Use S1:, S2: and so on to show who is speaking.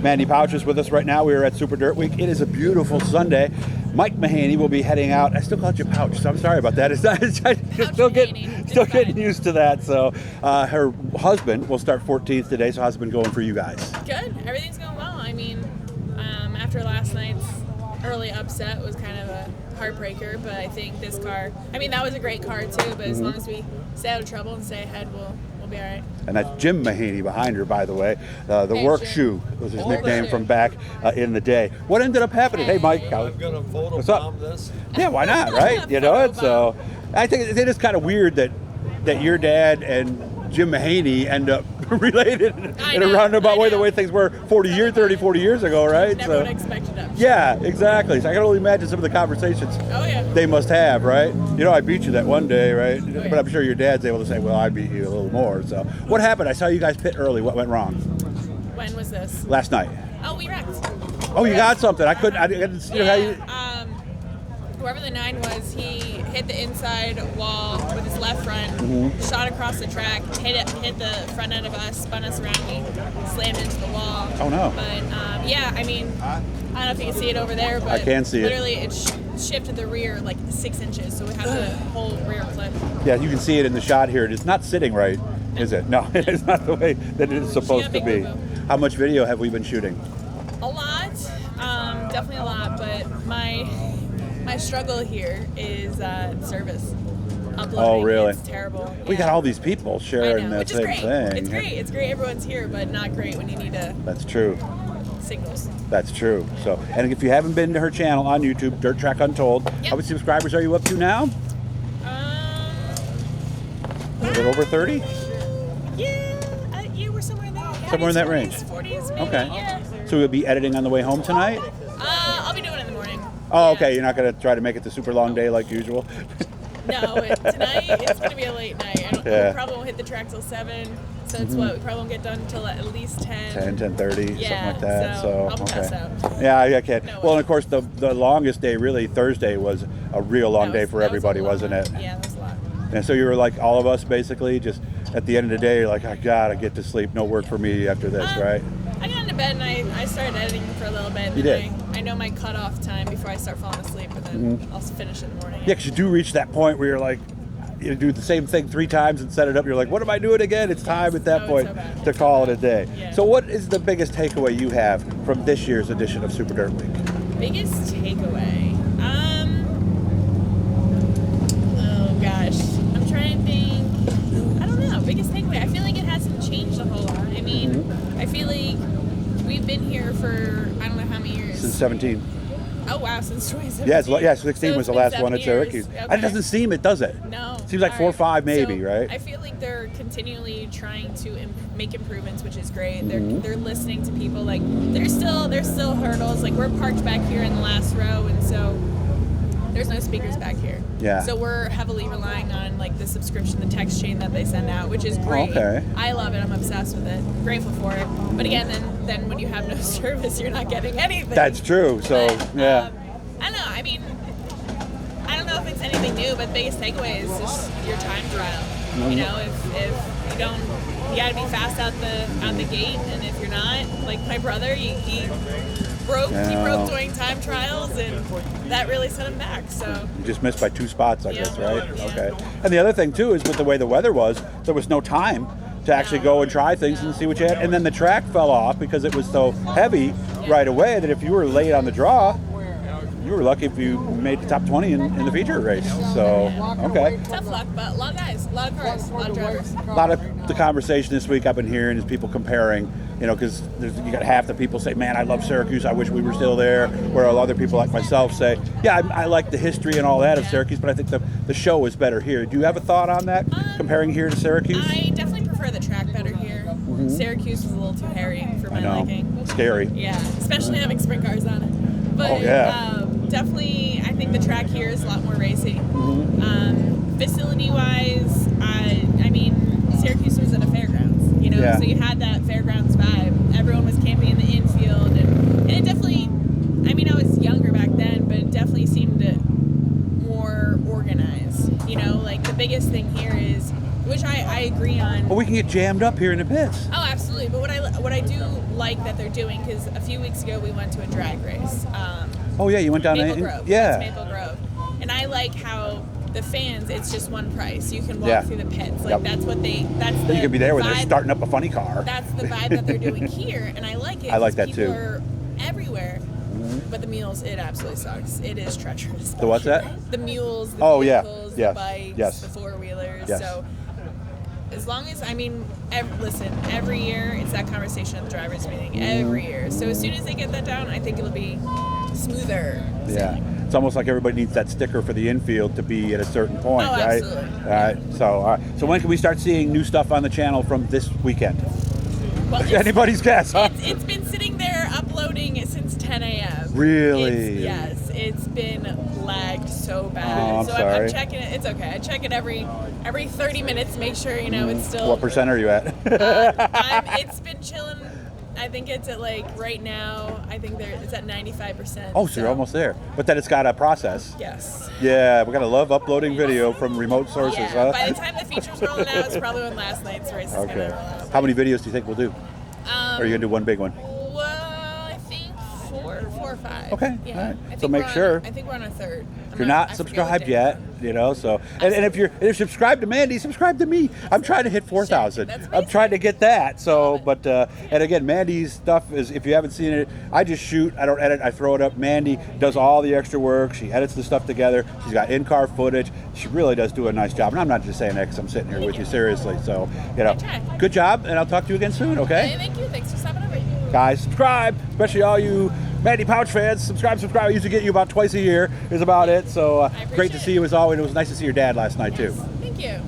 S1: Mandee Pauch is with us right now. We are at Super Dirt Week. It is a beautiful Sunday. Mike Mahaney will be heading out. I still called you Pouch, so I'm sorry about that. Still getting used to that. So her husband will start 14th today. So how's it been going for you guys?
S2: Good. Everything's going well. I mean, after last night's early upset was kind of a heartbreaker, but I think this car, I mean, that was a great car too, but as long as we stay out of trouble and stay ahead, we'll be all right.
S1: And that's Jim Mahaney behind her, by the way. The work shoe was his nickname from back in the day. What ended up happening? Hey, Mike.
S3: I'm going to photobomb this.
S1: Yeah, why not, right? You know it. So I think it is kind of weird that your dad and Jim Mahaney end up related in a roundabout way, the way things were 40 years ago, right?
S2: Never would have expected that.
S1: Yeah, exactly. So I can only imagine some of the conversations they must have, right? You know, I beat you that one day, right? But I'm sure your dad's able to say, well, I beat you a little more. So what happened? I saw you guys pit early. What went wrong?
S2: When was this?
S1: Last night.
S2: Oh, we wrecked.
S1: Oh, you got something. I didn't see how you...
S2: Whoever the 9 was, he hit the inside wall with his left front, shot across the track, hit the front end of us, spun us around, we slammed into the wall.
S1: Oh no!
S2: But yeah, I mean, I don't know if you can see it over there, but
S1: I can see
S2: literally it shifted the rear like 6 inches, so we had the whole rear clip.
S1: Yeah, you can see it in the shot here. It's not sitting right, is it? No, it's not the way that it is supposed to be. How much video have we been shooting?
S2: A lot, definitely a lot, but my struggle here is service. Uploading.
S1: Oh, really?
S2: It's terrible.
S1: We got all these people sharing that same thing.
S2: It's great. It's great. Everyone's here, but not great when you need to.
S1: That's true.
S2: Signals.
S1: That's true. So, and if you haven't been to her channel on YouTube, Dirt Track Untold, how many subscribers are you up to now? Is it over 30?
S2: Yeah, we're somewhere in there. Yeah,
S1: somewhere in that range.
S2: 40s, maybe.
S1: Okay.
S2: Yeah.
S1: So you'll be editing on the way home tonight?
S2: I'll be doing it in the morning.
S1: Oh, okay. You're not going to try to make it the super long day like usual?
S2: No, tonight it's going to be a late night. We probably won't hit the track till 7. So it's we probably won't get done until at least 10.
S1: 10:30, something like that.
S2: So I'll pass out.
S1: Yeah, I can. Well, and of course, the longest day, really, Thursday was a real long day for everybody, wasn't it?
S2: Yeah, that was a lot.
S1: And so you were like all of us, basically, just at the end of the day, you're like, I gotta get to sleep. No work for me after this, right?
S2: I got into bed and I started editing for a little bit.
S1: You did?
S2: I know my cutoff time before I start falling asleep, and then I'll finish in the morning.
S1: Yeah, because you do reach that point where you're like, you do the same thing 3 times and set it up. You're like, what am I doing again? It's time at that point to call it a day. Yeah. So what is the biggest takeaway you have from this year's edition of Super Dirt Week?
S2: Biggest takeaway? Oh gosh, I'm trying to think. I don't know. Biggest takeaway? I feel like it hasn't changed a whole lot. I mean, I feel like we've been here for I don't know how many years.
S1: Since 17.
S2: Oh wow, since 2017.
S1: Yeah, 16 was the last one at Syracuse.
S2: Okay.
S1: It doesn't seem it, does it?
S2: No.
S1: Seems like 4 or 5 maybe, right?
S2: I feel like they're continually trying to make improvements, which is great. They're listening to people. Like there's still hurdles. Like we're parked back here in the last row, and so there's no speakers back here.
S1: Yeah.
S2: So we're heavily relying on like the subscription, the text chain that they send out, which is great.
S1: Okay.
S2: I love it. I'm obsessed with it. Grateful for it. But again, then when you have no service, you're not getting anything.
S1: That's true. So yeah.
S2: I don't know. I mean, I don't know if it's anything new, but the biggest takeaway is just your time trial. You know, if you don't, you got to be fast out the gate, and if you're not, like my brother, he broke doing time trials, and that really set him back. So
S1: you just missed by 2 spots, I guess, right?
S2: Yeah.
S1: Okay. And the other thing too is with the way the weather was, there was no time to actually go and try things and see what you had. And then the track fell off because it was so heavy right away that if you were late on the draw, you were lucky if you made the top 20 in the feature race. So, okay.
S2: Tough luck, but a lot of guys, a lot of cars, a lot of drivers.
S1: A lot of the conversation this week I've been hearing is people comparing, you know, because you got half the people say, man, I love Syracuse, I wish we were still there, where other people like myself say, yeah, I like the history and all that of Syracuse, but I think the show is better here. Do you have a thought on that, comparing here to Syracuse?
S2: I definitely prefer the track better here. Syracuse was a little too hairy for my liking.
S1: Scary.
S2: Yeah, especially having sprint cars on it. But definitely, I think the track here is a lot more racy. Facility-wise, I mean, Syracuse was at a fairgrounds, you know, so you had that fairgrounds vibe. Everyone was camping in the infield, and it definitely, I mean, I was younger back then, but it definitely seemed more organized. You know, like the biggest thing here is, which I agree on.
S1: Well, we can get jammed up here in the pits.
S2: Oh, absolutely. But what I do like that they're doing, because a few weeks ago we went to a drag race.
S1: Oh yeah, you went down
S2: Maple
S1: there.
S2: Grove.
S1: Yeah.
S2: It's Maple Grove. And I like how the fans, it's just one price. You can walk
S1: Yeah.
S2: through the pits. Like
S1: Yep.
S2: that's what that's
S1: You could be there when they're
S2: vibe-
S1: starting up a funny car.
S2: That's the vibe that they're doing here, and I like it.
S1: I like
S2: 'cause
S1: that
S2: people
S1: too.
S2: are everywhere. But the mules, it absolutely sucks. It is treacherous.
S1: The what's that?
S2: The mules, the
S1: Oh, yeah.
S2: vehicles,
S1: Yes.
S2: the bikes,
S1: Yes.
S2: the four-wheelers.
S1: Yes.
S2: So as long as, listen, every year it's that conversation at the driver's meeting. Every year. So as soon as they get that down, I think it'll be smoother.
S1: Yeah. It's almost like everybody needs that sticker for the infield to be at a certain point,
S2: Oh,
S1: right?
S2: absolutely.
S1: All right. So when can we start seeing new stuff on the channel from this weekend?
S2: Well,
S1: Anybody's guess, huh?
S2: It's been sitting there uploading since 10 a.m.
S1: Really?
S2: Yes, it's been lagged so bad.
S1: Oh, I'm
S2: so
S1: sorry.
S2: I'm checking it. It's okay. I check it every 30 minutes, make sure it's still.
S1: What percent are you at?
S2: It's been chilling. I think it's at right now. I think it's at 95%.
S1: Oh, so you're almost there. But then it's got a process.
S2: Yes.
S1: Yeah, we're gonna love uploading video from remote sources,
S2: Yeah.
S1: huh?
S2: By the time the feature's rolling out, it's probably when last night's race is
S1: Okay.
S2: gonna roll out.
S1: How many videos do you think we'll do? Or are you gonna do one big one?
S2: Well, I think four or five.
S1: Okay,
S2: Yeah.
S1: all right.
S2: I
S1: So
S2: think
S1: make
S2: we're
S1: sure.
S2: I think we're on our third.
S1: If you're not subscribed yet, so and if you're subscribed to Mandee, subscribe to me. I'm trying to hit 4,000.
S2: That's
S1: I'm
S2: amazing.
S1: trying to get that. So, but and again, Mandee's stuff is, if you haven't seen it, I just shoot. I don't edit. I throw it up. Mandee does all the extra work. She edits the stuff together. She's got in-car footage. She really does do a nice job. And I'm not just saying that because I'm sitting here with you, seriously. So,
S2: try.
S1: good job, and I'll talk to you again soon. Okay,
S2: Hey, thank you. Thanks for stopping over.
S1: guys, subscribe, especially all you Mandee Pauch fans. Subscribe. I usually get you about twice a year is about it. So great to
S2: appreciate
S1: see you as always. It was nice to see your dad last night too.
S2: Thank you.